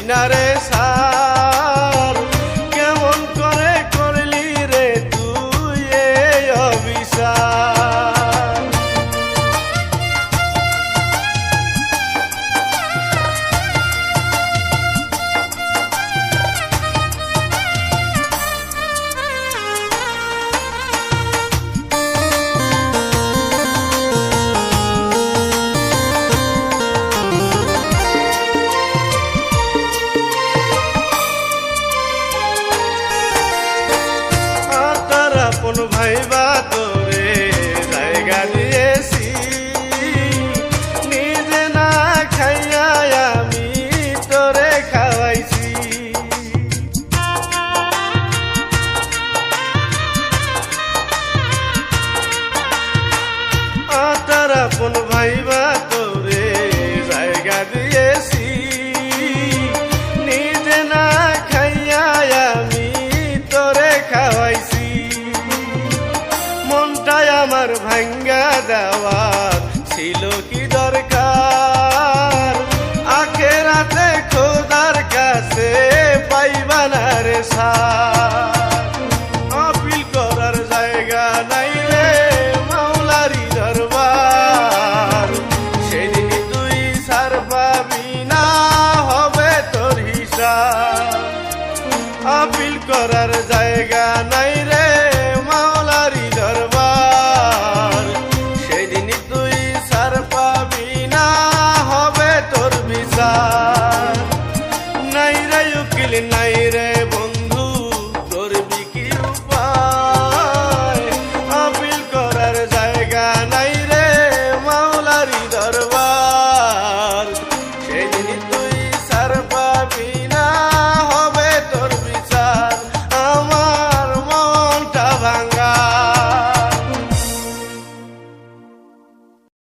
না রে সার, কেমন করে করলি রে তুই এই অবিচার। আপন ভাইবা তোরে জায়গা দিয়েছি, নিজে না খাইয়া আমি তোরে খাওয়াইছি। তার আপন ভাইবা তোরে জায়গা দিয়েছি, নিজে না খাইয়া আমি তোরে খাওয়াইছি। মনটাই আমার ভাঙ্গা দেওয়ার ছিল কি দরকার, আখেরাতে খোদার কাছে পাইবা না রে সার। আপিল করার জায়গা নাই রে মাওলারি দরবার, সেদিন তুই সার পাবি না হবে তোর হিসাব। আপিল করার জায়গা নাই রে মাওলারি দরবার, সেদিন তুই সার পাবি না হবে তোর বিচার। নাই রে উকিল নাই রে